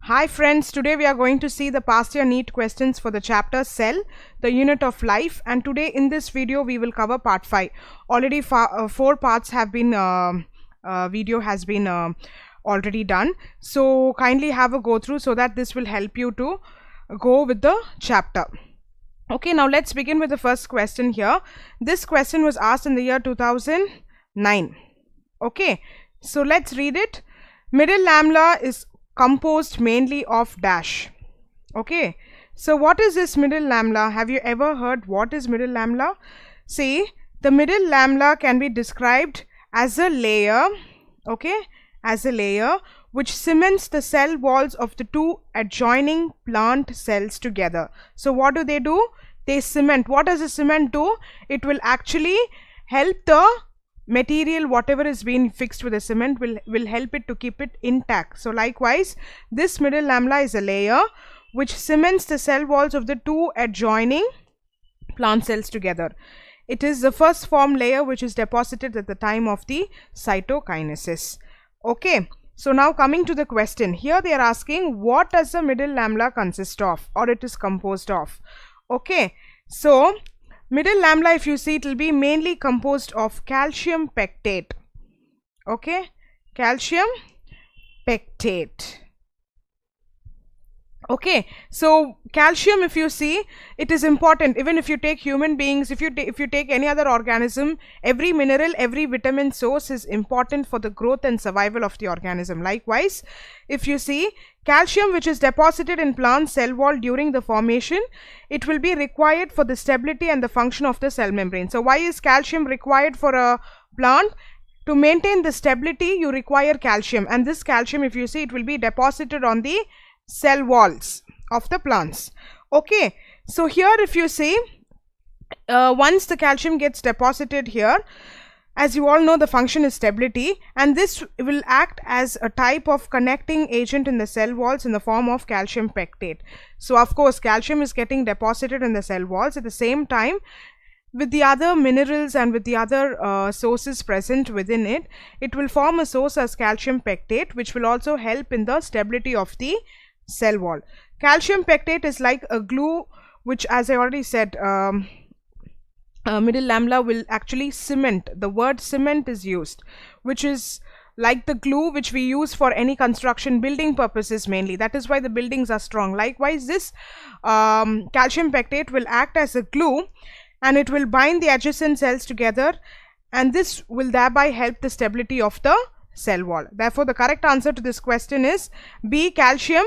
Hi friends, today we are going to see the past year NEET questions for the chapter Cell, the unit of life, and today in this video we will cover part 5. Already 4 parts have been, video has been already done. So kindly have a go through so that this will help you to go with the chapter. Okay, now let's begin with the first question here. This question was asked in the year 2009. Okay, so let's read it. Middle amla is composed mainly of dash. Okay, so what is this middle lamella? Have you ever heard what is middle lamella? See, the middle lamella can be described as a layer, okay, as a layer which cements the cell walls of the two adjoining plant cells together. So what do? They cement. What does a cement do? It will actually help the material, whatever is being fixed with the cement, will help it to keep it intact. So likewise, this middle lamella is a layer which cements the cell walls of the two adjoining plant cells together. It is the first form layer which is deposited at the time of the cytokinesis. Okay, so now coming to the question, here they are asking what does the middle lamella consist of, or it is composed of. Okay, so middle lamella, if you see, it will be mainly composed of calcium pectate. Okay, calcium pectate. Okay, so calcium, if you see, it is important. Even if you take human beings, if you take any other organism, every mineral, every vitamin source is important for the growth and survival of the organism. Likewise, if you see, calcium which is deposited in plant cell wall during the formation, it will be required for the stability and the function of the cell membrane. So why is calcium required for a plant? To maintain the stability, you require calcium, and this calcium, if you see, it will be deposited on the cell walls of the plants. Okay, so here if you see, once the calcium gets deposited here, as you all know, the function is stability, and this will act as a type of connecting agent in the cell walls in the form of calcium pectate. So of course calcium is getting deposited in the cell walls. At the same time, with the other minerals and with the other sources present within it, it will form a source as calcium pectate, which will also help in the stability of the cell wall. Calcium pectate is like a glue which, as I already said, middle lamella will actually cement. The word cement is used, which is like the glue which we use for any construction, building purposes mainly. That is why the buildings are strong. Likewise, this calcium pectate will act as a glue, and it will bind the adjacent cells together, and this will thereby help the stability of the cell wall. Therefore, the correct answer to this question is B, calcium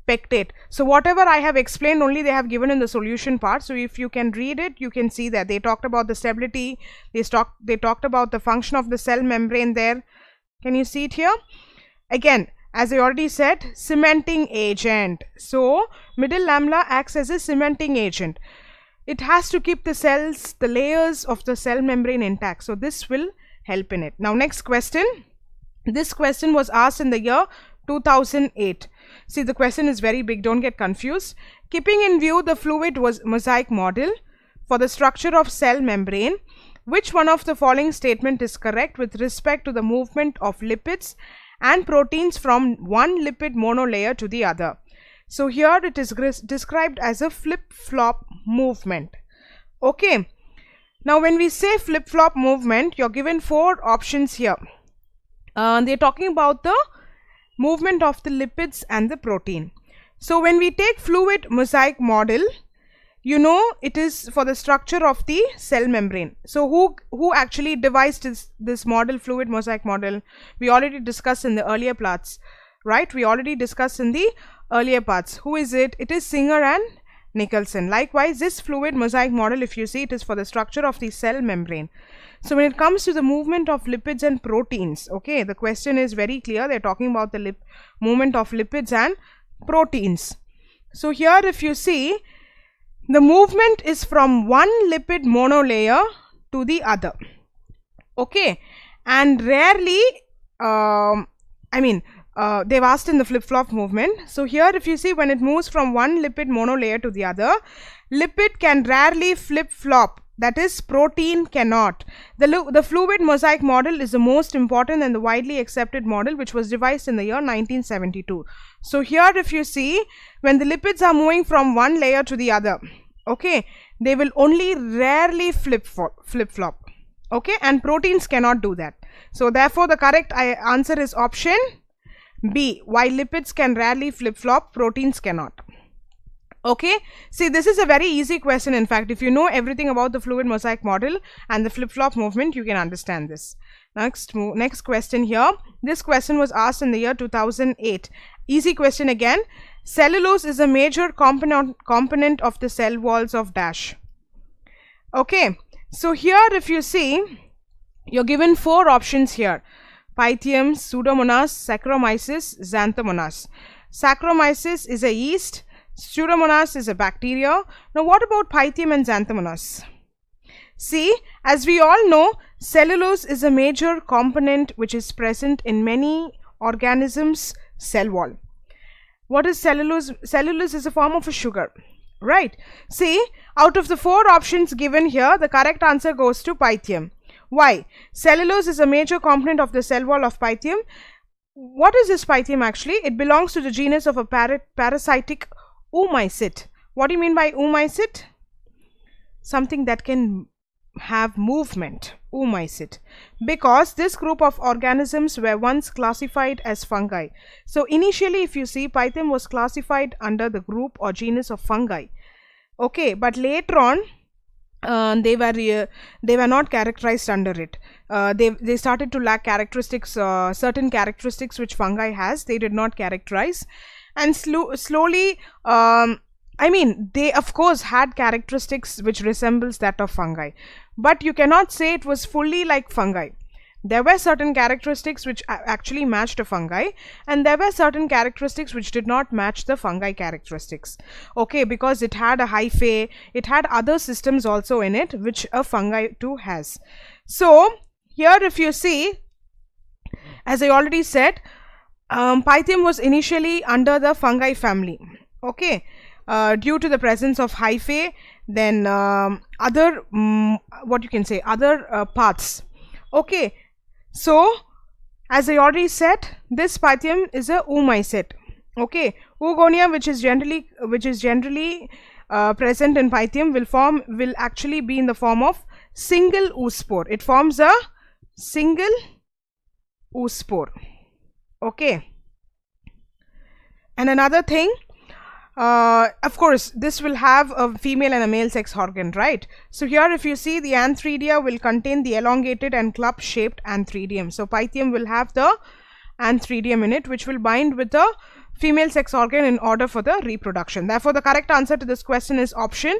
pectate. So whatever I have explained, only they have given in the solution part. So if you can read it, you can see that they talked about the stability, they talked about the function of the cell membrane there. Can you see it here? Again, as I already said, cementing agent. So middle lamella acts as a cementing agent. It has to keep the cells, the layers of the cell membrane intact. So this will help in it. Now next question. This question was asked in the year 2008. See, the question is very big, don't get confused. Keeping in view the fluid was mosaic model for the structure of cell membrane, which one of the following statement is correct with respect to the movement of lipids and proteins from one lipid monolayer to the other? So here it is described as a flip-flop movement. Okay, now when we say flip-flop movement, you're given 4 options here. They're talking about the movement of the lipids and the protein. So when we take fluid mosaic model, you know it is for the structure of the cell membrane. So who actually devised this model, fluid mosaic model? We already discussed in the earlier parts, right? We already discussed in the earlier parts. Who is it? It is Singer and Nicholson. Likewise, this fluid mosaic model, if you see, it is for the structure of the cell membrane. So when it comes to the movement of lipids and proteins, okay, the question is very clear. They're talking about the movement of lipids and proteins. So here if you see, the movement is from one lipid monolayer to the other. Okay, and rarely, they've asked in the flip-flop movement. So here if you see, when it moves from one lipid monolayer to the other, lipid can rarely flip-flop That is, protein cannot. The fluid mosaic model is the most important and the widely accepted model, which was devised in the year 1972. So here if you see, when the lipids are moving from one layer to the other, okay, they will only rarely flip-flop, okay, and proteins cannot do that. So therefore the correct answer is option B. While lipids can rarely flip-flop, proteins cannot. Okay, see, this is a very easy question. In fact, if you know everything about the fluid mosaic model and the flip-flop movement, you can understand this. Next question here. This question was asked in the year 2008. Easy question again. Cellulose is a major component of the cell walls of dash. Okay, so here if you see, you're given 4 options here: Pythium, Pseudomonas, Saccharomyces, Xanthomonas. Saccharomyces is a yeast. Pseudomonas is a bacteria. Now what about Pythium and Xanthomonas? See, as we all know, cellulose is a major component which is present in many organisms' cell wall. What is cellulose? Cellulose is a form of a sugar, right? See, out of the 4 options given here, the correct answer goes to Pythium. Why? Cellulose is a major component of the cell wall of Pythium. What is this Pythium actually? It belongs to the genus of a parasitic oomycete. What do you mean by oomycete? Something that can have movement, oomycete, because this group of organisms were once classified as fungi. So initially if you see, Pythium was classified under the group or genus of fungi, okay, but later on they were not characterized under it. They started to lack characteristics, certain characteristics which fungi has. They did not characterize, and slowly I mean, they of course had characteristics which resembles that of fungi, but you cannot say it was fully like fungi. There were certain characteristics which actually matched a fungi, and there were certain characteristics which did not match the fungi characteristics, okay, because it had a hyphae, it had other systems also in it which a fungi too has. So here if you see, as I already said, Pythium was initially under the fungi family, okay, due to the presence of hyphae, then other what you can say, other parts, okay. So as I already said, this Pythium is a oomycete, okay. Oogonia, which is generally present in Pythium, will actually be in the form of single oospore. It forms a single oospore, okay. And another thing, of course, this will have a female and a male sex organ, right? So here if you see, the antheridia will contain the elongated and club shaped antheridium. So Pythium will have the antheridium in it, which will bind with the female sex organ in order for the reproduction. Therefore the correct answer to this question is option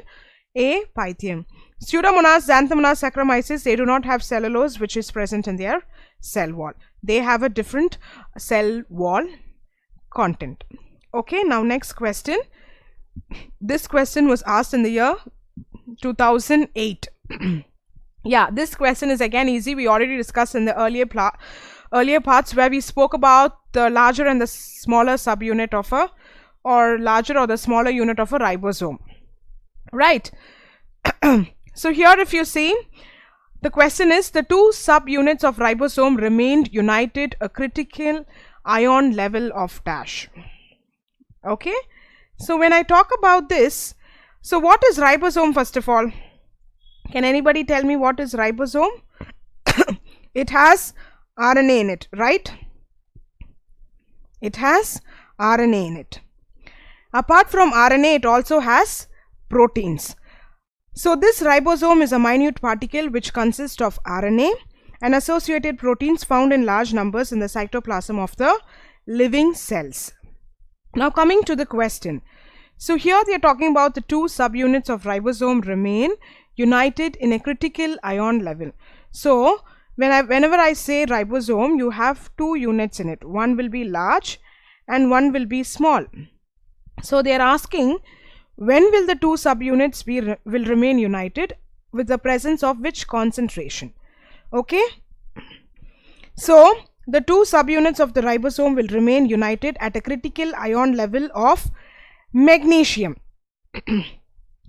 A, Pythium. Pseudomonas, Xanthomonas, Saccharomyces, they do not have cellulose which is present in their cell wall. They have a different cell wall content. Okay, now next question. This question was asked in the year 2008. Yeah, this question is again easy. We already discussed in the earlier parts where we spoke about the larger and the smaller subunit of a, or larger or the smaller unit of a ribosome, right? So here if you see, the question is, the 2 subunits of ribosome remained united a critical ion level of dash. Okay, so when I talk about this, so what is ribosome first of all? Can anybody tell me what is ribosome? It has RNA in it, right? It has RNA in it. Apart from RNA, it also has proteins. So this ribosome is a minute particle which consists of RNA and associated proteins found in large numbers in the cytoplasm of the living cells. Now coming to the question. So here they are talking about the 2 subunits of ribosome remain united in a critical ion level. So whenever I say ribosome, you have 2 units in it. One will be large and one will be small. So they are asking, when will the 2 subunits will remain united, with the presence of which concentration? Okay, so the 2 subunits of the ribosome will remain united at a critical ion level of magnesium.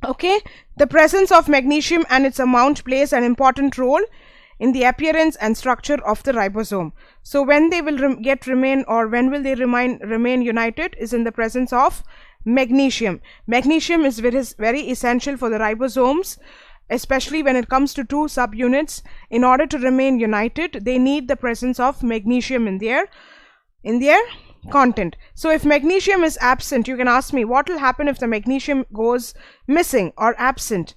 Okay, the presence of magnesium and its amount plays an important role in the appearance and structure of the ribosome. So when they will when will they remain united is in the presence of magnesium. Magnesium is very essential for the ribosomes, especially when it comes to two subunits. In order to remain united, they need the presence of magnesium in their content. So if magnesium is absent, you can ask me what will happen if the magnesium goes missing or absent.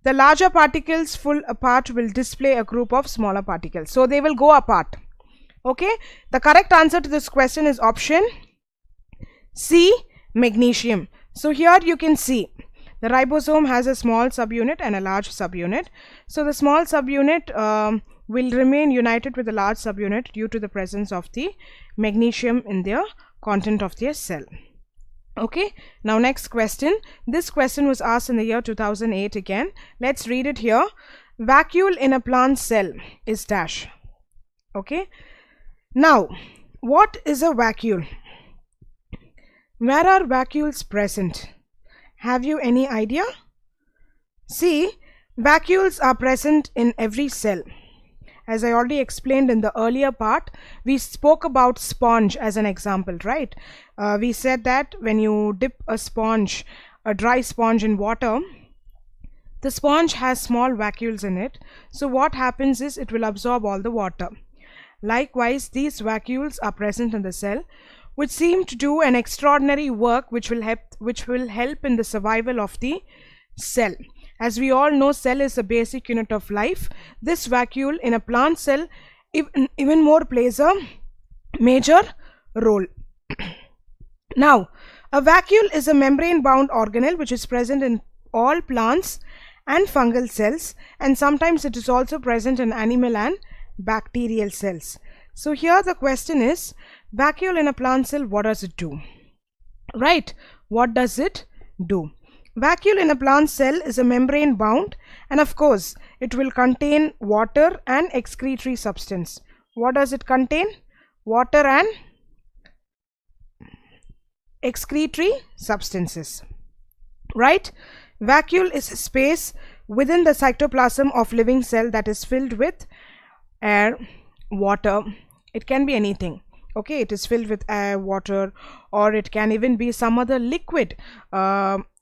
The larger particles full apart will display a group of smaller particles, so they will go apart. Okay, the correct answer to this question is option C, magnesium. So here you can see the ribosome has a small subunit and a large subunit. So the small subunit will remain united with the large subunit due to the presence of the magnesium in their content of their cell. Okay, now next question. This question was asked in the year 2008 again. Let's read it here. Vacuole in a plant cell is dash. Okay, now what is a vacuole? Where are vacuoles present? Have you any idea? See, vacuoles are present in every cell. As I already explained in the earlier part, we spoke about sponge as an example, right? We said that when you dip a dry sponge in water, the sponge has small vacuoles in it. So what happens is it will absorb all the water. Likewise, these vacuoles are present in the cell, which seem to do an extraordinary work which will help in the survival of the cell. As we all know, cell is a basic unit of life. This vacuole in a plant cell even more plays a major role. Now, a vacuole is a membrane-bound organelle which is present in all plants and fungal cells, and sometimes it is also present in animal and bacterial cells. So here the question is, vacuole in a plant cell, what does it do? Right, what does it do? Vacuole in a plant cell is a membrane bound, and of course it will contain water and excretory substance. What does it contain? Water and excretory substances. Right? Vacuole is a space within the cytoplasm of living cell that is filled with air, water. It can be anything. Okay, it is filled with air, water, or it can even be some other liquid.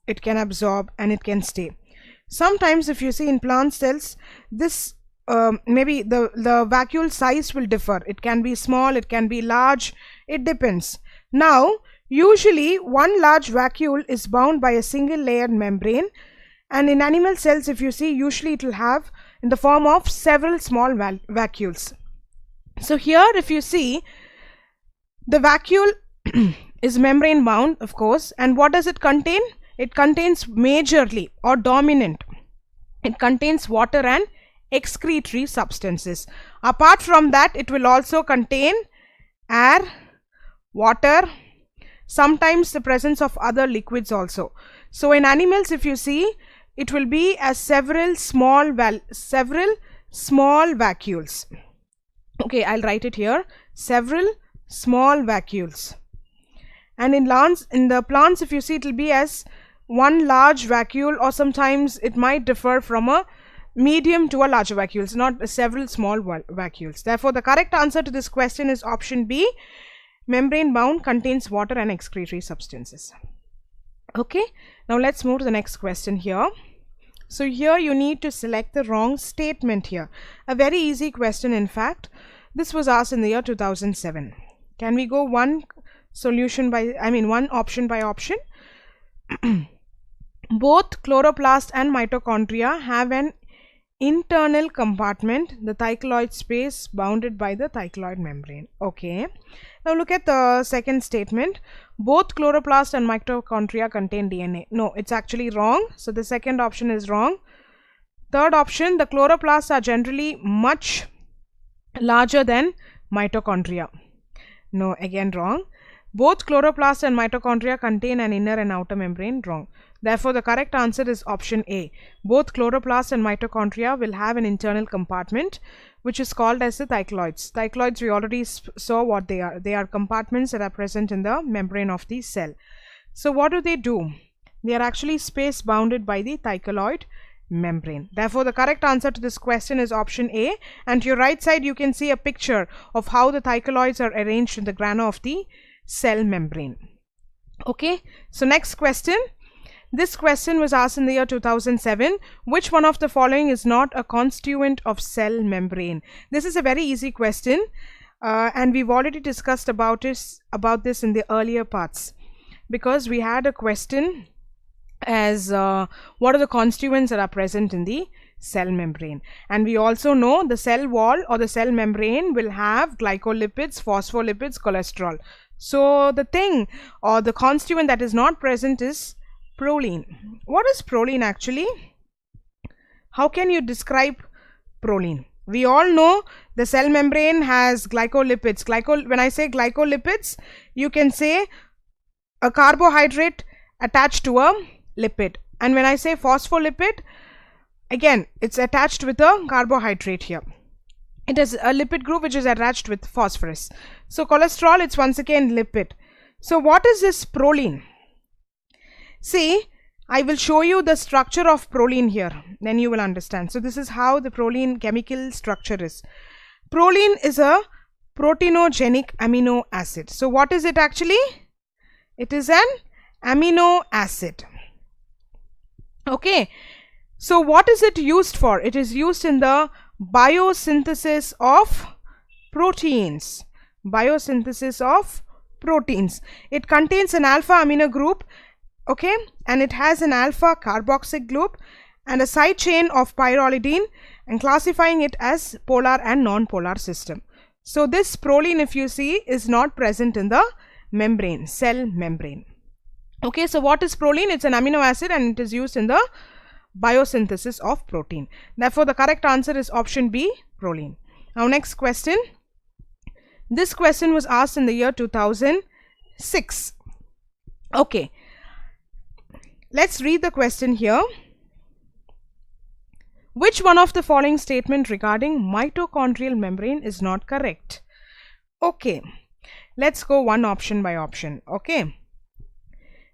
It can absorb and it can stay. Sometimes if you see in plant cells, this maybe the vacuole size will differ. It can be small, it can be large, it depends. Now usually one large vacuole is bound by a single layered membrane, and in animal cells, if you see, usually it will have in the form of several small vacuoles. So here if you see, the vacuole is membrane bound, of course, and what does it contain? It contains majorly or dominant. It contains water and excretory substances. Apart from that, it will also contain air, water, sometimes the presence of other liquids also. So in animals, if you see, it will be as several small vacuoles. Okay, I'll write it here. Several small vacuoles. And in the plants, if you see, it will be as one large vacuole, or sometimes it might differ from a medium to a larger vacuoles, not several small vacuoles. Therefore, the correct answer to this question is option B. Membrane bound, contains water and excretory substances. Okay, now let's move to the next question here. So here you need to select the wrong statement here. A very easy question, in fact. This was asked in the year 2007. Can we go one option by option? Both chloroplast and mitochondria have an internal compartment, the cycloid space bounded by the cycloid membrane. Okay. Now look at the second statement. Both chloroplast and mitochondria contain DNA. No, it's actually wrong. So the second option is wrong. Third option, the chloroplasts are generally much larger than mitochondria. No, again wrong. Both chloroplasts and mitochondria contain an inner and outer membrane. Wrong. Therefore, the correct answer is option A. Both chloroplasts and mitochondria will have an internal compartment which is called as the cycloids. Cycloids, we already saw what they are. They are compartments that are present in the membrane of the cell. So what do? They are actually space bounded by the cycloid membrane. Therefore, the correct answer to this question is option A. And to your right side, you can see a picture of how the cycloids are arranged in the grana of the cell membrane. Okay, so next question. This question was asked in the year 2007. Which one of the following is not a constituent of cell membrane? This is a very easy question, and we've already discussed about this in the earlier parts, because we had a question as what are the constituents that are present in the cell membrane, and we also know the cell wall or the cell membrane will have glycolipids, phospholipids, cholesterol. So the thing or the constituent that is not present is prolene. What is prolene actually? How can you describe prolene? We all know the cell membrane has glycolipids. When I say glycolipids, you can say a carbohydrate attached to a lipid. And when I say phospholipid, again, it's attached with a carbohydrate here. It is a lipid group which is attached with phosphorus. So cholesterol, it's once again lipid. So what is this prolene? See, I will show you the structure of prolene here, then you will understand. So this is how the prolene chemical structure is. Prolene is a proteinogenic amino acid. So what is it actually? It is an amino acid. Okay. So what is it used for? It is used in the biosynthesis of proteins. Biosynthesis of proteins. It contains an alpha amino group, okay, and it has an alpha carboxyl group and a side chain of pyrrolidine, and classifying it as polar and non-polar system. So this prolene, if you see, is not present in the membrane, cell membrane. Okay, so what is prolene? It's an amino acid and it is used in the biosynthesis of protein. Therefore, the correct answer is option B, prolene. Now, next question. This question was asked in the year 2006. Okay, let's read the question here. Which one of the following statement regarding mitochondrial membrane is not correct? Okay, let's go one option by option. Okay.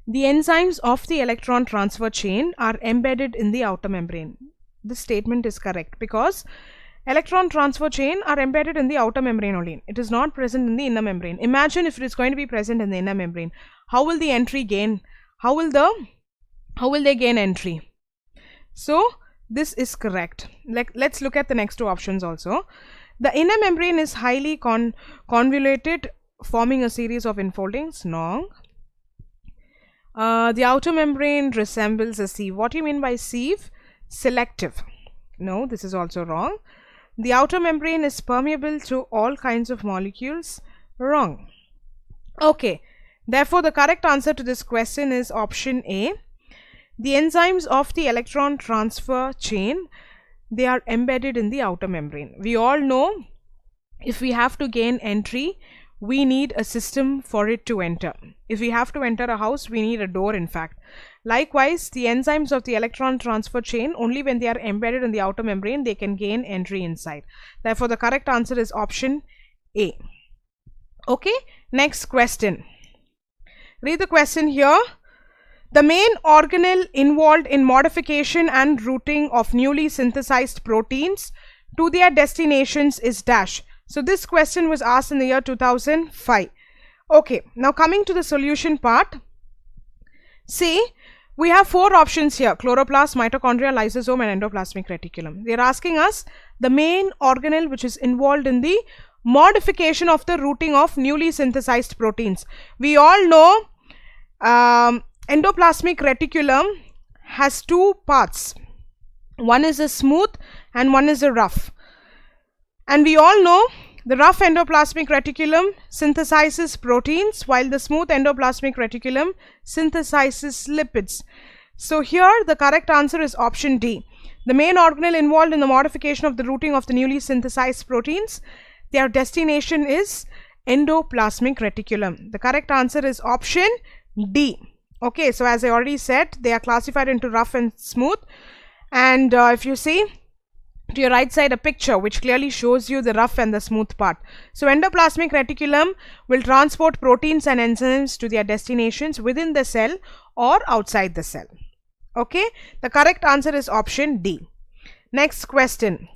The enzymes of the electron transfer chain are embedded in the outer membrane. This statement is correct because electron transfer chain are embedded in the outer membrane only. It is not present in the inner membrane. Imagine if it is going to be present in the inner membrane. How will the entry gain? How will they gain entry? So this is correct. Let's look at the next two options also. The inner membrane is highly convoluted, forming a series of enfoldings. No. The outer membrane resembles a sieve. What do you mean by sieve? Selective. No, this is also wrong. The outer membrane is permeable to all kinds of molecules. Wrong. Okay. Therefore, the correct answer to this question is option A. The enzymes of the electron transfer chain, they are embedded in the outer membrane. We all know if we have to gain entry, we need a system for it to enter. If we have to enter a house, we need a door, in fact. Likewise, the enzymes of the electron transfer chain, only when they are embedded in the outer membrane, they can gain entry inside. Therefore, the correct answer is option A. Okay, next question. Read the question here. The main organelle involved in modification and routing of newly synthesized proteins to their destinations is dash. So this question was asked in the year 2005. Okay, now coming to the solution part. See, we have four options here: chloroplast, mitochondria, lysosome and endoplasmic reticulum. They are asking us the main organelle which is involved in the modification of the routing of newly synthesized proteins. We all know endoplasmic reticulum has two parts. One is a smooth and one is a rough. And we all know the rough endoplasmic reticulum synthesizes proteins while the smooth endoplasmic reticulum synthesizes lipids. So here the correct answer is option D. The main organelle involved in the modification of the routing of the newly synthesized proteins, their destination is endoplasmic reticulum. The correct answer is option D. Okay, so as I already said, they are classified into rough and smooth. And if you see, to your right side a picture which clearly shows you the rough and the smooth part. So endoplasmic reticulum will transport proteins and enzymes to their destinations within the cell or outside the cell. Okay, the correct answer is option D. Next question.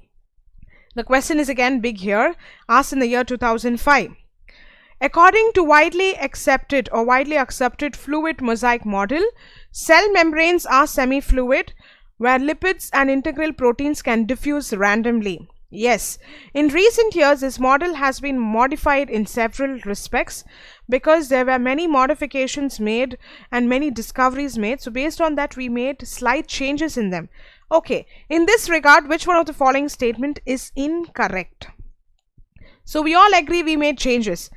The question is again big here, asked in the year 2005. According to widely accepted fluid mosaic model, cell membranes are semi-fluid where lipids and integral proteins can diffuse randomly. Yes, in recent years this model has been modified in several respects because there were many modifications made and many discoveries made. So based on that we made slight changes in them. Okay, in this regard, which one of the following statement is incorrect? So we all agree we made changes.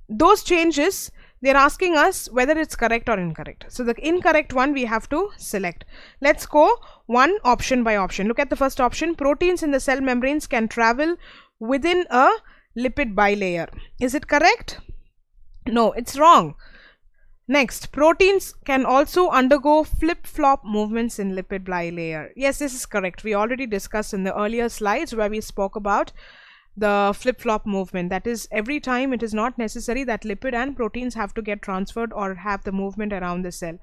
Those changes, they're asking us whether it's correct or incorrect. So the incorrect one we have to select. Let's go one option by option. Look at the first option. Proteins in the cell membranes can travel within a lipid bilayer. Is it correct? No, it's wrong. Next, proteins can also undergo flip-flop movements in lipid bilayer. Yes, this is correct. We already discussed in the earlier slides where we spoke about the flip-flop movement. That is, every time it is not necessary that lipid and proteins have to get transferred or have the movement around the cell.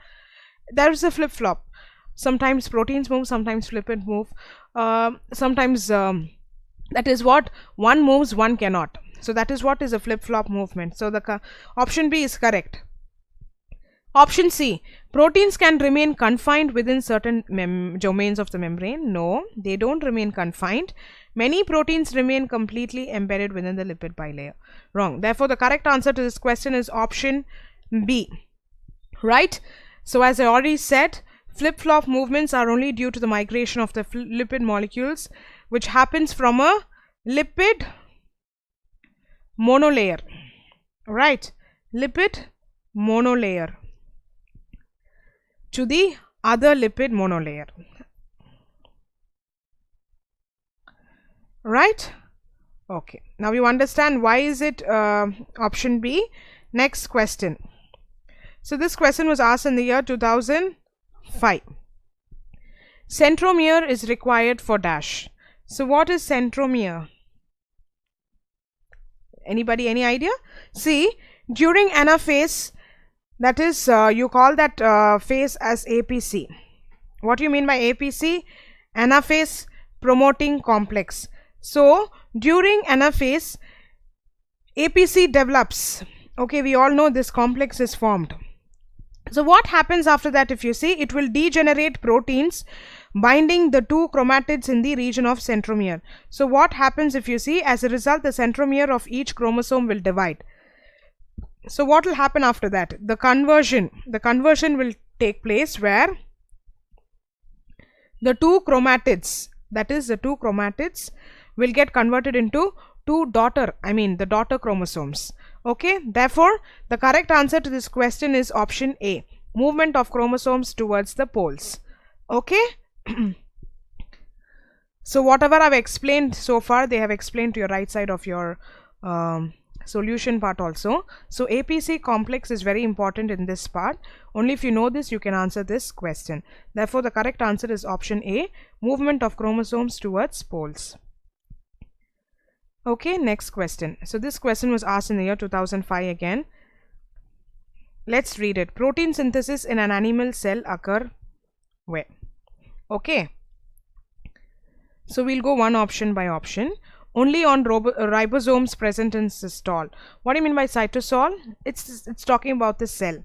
There is a flip-flop. Sometimes proteins move, sometimes lipid move. Sometimes that is what one moves, one cannot. So that is what is a flip-flop movement. So the option B is correct. Option C, proteins can remain confined within certain domains of the membrane. No, they don't remain confined. Many proteins remain completely embedded within the lipid bilayer. Wrong. Therefore, the correct answer to this question is option B. Right? So as I already said, flip-flop movements are only due to the migration of the lipid molecules, which happens from a lipid monolayer. Right? Lipid monolayer to the other lipid monolayer. Right? Okay. Now you understand why is it option B. Next question. So this question was asked in the year 2005. Centromere is required for dash. So what is centromere? Anybody, any idea? See, during anaphase, that is, you call that phase as APC. What do you mean by APC? Anaphase promoting complex. So during anaphase, APC develops. Okay, we all know this complex is formed. So what happens after that? If you see, it will degenerate proteins binding the two chromatids in the region of centromere. So what happens if you see? As a result, the centromere of each chromosome will divide. So what will happen after that? The conversion will take place where the two chromatids, that is the two chromatids, will get converted into the daughter chromosomes. Okay, therefore the correct answer to this question is option A, movement of chromosomes towards the poles. Okay. So whatever I've explained so far, they have explained to your right side of your solution part also. So APC complex is very important in this part. Only if you know this, you can answer this question. Therefore the correct answer is option A, movement of chromosomes towards poles. Okay, next question. So this question was asked in the year 2005 again. Let's read it. Protein synthesis in an animal cell occur where? Okay. So we'll go one option by option. Only on ribosomes present in cytosol. What do you mean by cytosol? It's talking about the cell.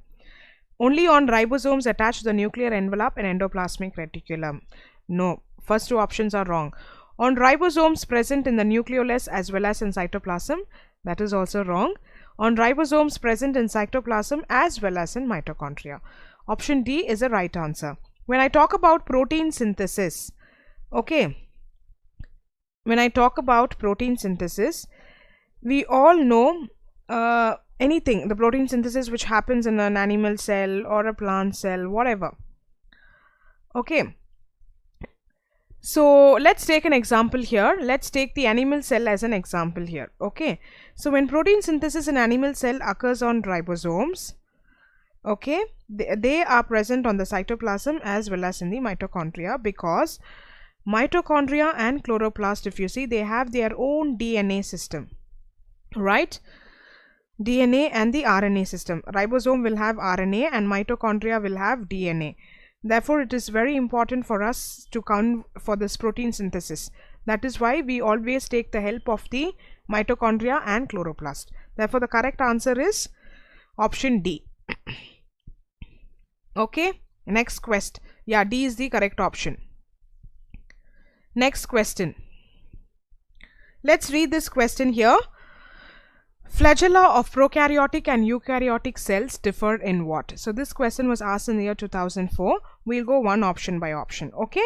Only on ribosomes attached to the nuclear envelope and endoplasmic reticulum. No, first two options are wrong. On ribosomes present in the nucleolus as well as in cytoplasm, that is also wrong. On ribosomes present in cytoplasm as well as in mitochondria. Option D is the right answer. When I talk about protein synthesis, okay, when I talk about protein synthesis, we all know anything, the protein synthesis which happens in an animal cell or a plant cell, whatever. Okay. So let's take an example here. Let's take the animal cell as an example here. Okay. So when protein synthesis in animal cell occurs on ribosomes, okay, they are present on the cytoplasm as well as in the mitochondria, because Mitochondria and chloroplast, if you see, they have their own DNA system, right? DNA and the RNA system. Ribosome will have RNA and mitochondria will have DNA. Therefore, it is very important for us to count for this protein synthesis. That is why we always take the help of the mitochondria and chloroplast. Therefore, the correct answer is option D. Okay, next question. Yeah, D is the correct option. Next question. Let's read this question here. Flagella of prokaryotic and eukaryotic cells differ in what? So this question was asked in the year 2004. We'll go one option by option. Okay.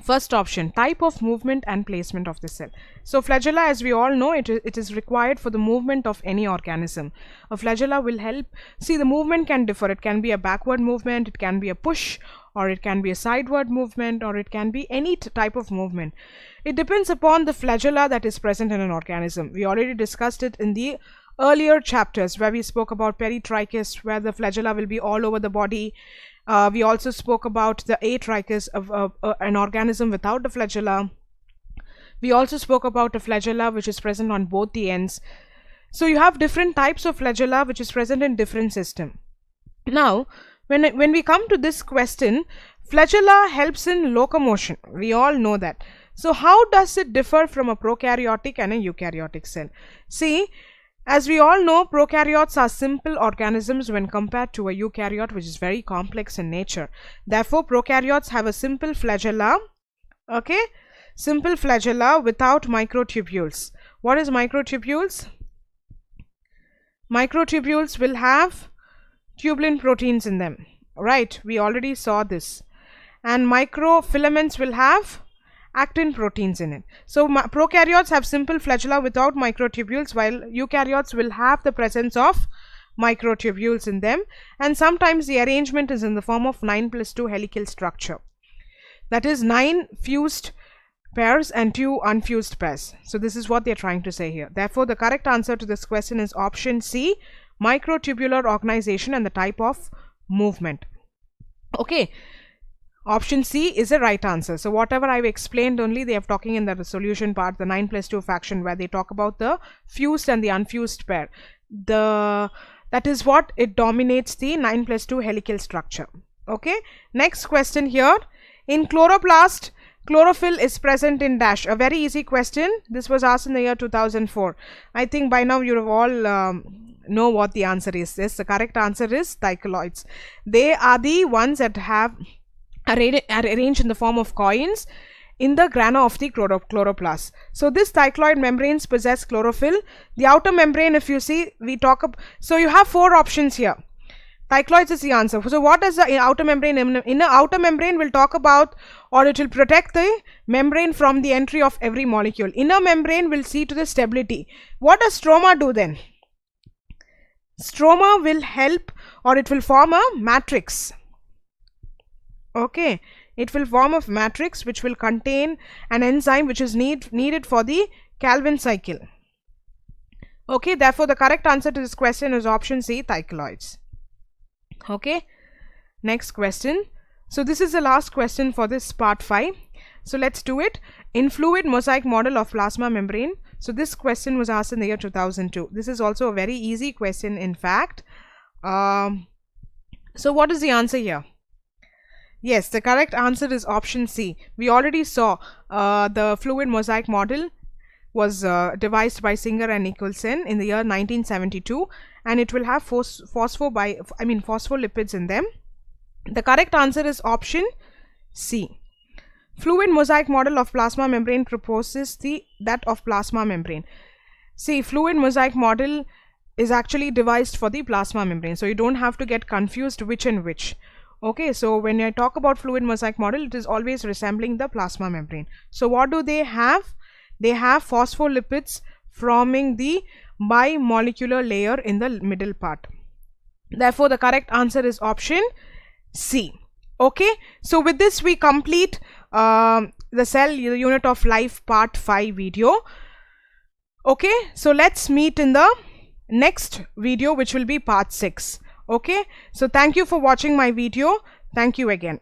First option, type of movement and placement of the cell. So flagella, as we all know, it is required for the movement of any organism. A flagella will help. See, the movement can differ. It can be a backward movement, it can be a push, or it can be a sideward movement, or it can be any type of movement. It depends upon the flagella that is present in an organism. We already discussed it in the earlier chapters where we spoke about peritrichus, where the flagella will be all over the body. We also spoke about the atrichus of an organism without the flagella. We also spoke about a flagella which is present on both the ends. So you have different types of flagella which is present in different systems. Now, when we come to this question, flagella helps in locomotion. We all know that. So how does it differ from a prokaryotic and a eukaryotic cell? See, as we all know, prokaryotes are simple organisms when compared to a eukaryote, which is very complex in nature. Therefore, prokaryotes have a simple flagella, okay? Simple flagella without microtubules. What is microtubules? Microtubules will have tubulin proteins in them, right? We already saw this. And microfilaments will have actin proteins in it. So prokaryotes have simple flagella without microtubules, while eukaryotes will have the presence of microtubules in them, and sometimes the arrangement is in the form of 9+2 helical structure. That is 9 fused pairs and 2 unfused pairs. So this is what they are trying to say here. Therefore, the correct answer to this question is option C, microtubular organization and the type of movement. Okay. Option C is the right answer. So whatever I've explained, only they are talking in the solution part, the 9+2 fraction, where they talk about the fused and the unfused pair. That is what it dominates the 9+2 helical structure. Okay. Next question here. In chloroplast, chlorophyll is present in dash. A very easy question. This was asked in the year 2004. I think by now you have all know what the answer is. Yes, the correct answer is cycloids. They are the ones that have arranged in the form of coins in the grana of the chloroplast. So this cycloid membranes possess chlorophyll. The outer membrane, if you see, we talk about, so you have 4 options here. Cycloids is the answer. So what is the outer membrane? Inner outer membrane will talk about, or it will protect the membrane from the entry of every molecule. Inner membrane will see to the stability. What does stroma do then? Stroma will help, or it will form a matrix. Okay, it will form a matrix which will contain an enzyme which is needed for the Calvin cycle. Okay, therefore the correct answer to this question is option C, cycloids. Okay, next question. So this is the last question for this part 5. So let's do it. In fluid mosaic model of plasma membrane. So this question was asked in the year 2002. This is also a very easy question, in fact. So what is the answer here? Yes, the correct answer is option C. We already saw the fluid mosaic model was devised by Singer and Nicholson in the year 1972, and it will have phospholipids in them. The correct answer is option C. Fluid mosaic model of plasma membrane proposes that of plasma membrane. See, fluid mosaic model is actually devised for the plasma membrane, so you don't have to get confused which and which. Okay, so when I talk about fluid mosaic model, it is always resembling the plasma membrane. So what do they have? They have phospholipids forming the bimolecular layer in the middle part. Therefore, the correct answer is option C. Okay, so with this we complete the cell unit of life part 5 video. Okay, so let's meet in the next video, which will be part 6. Okay, so thank you for watching my video. Thank you again.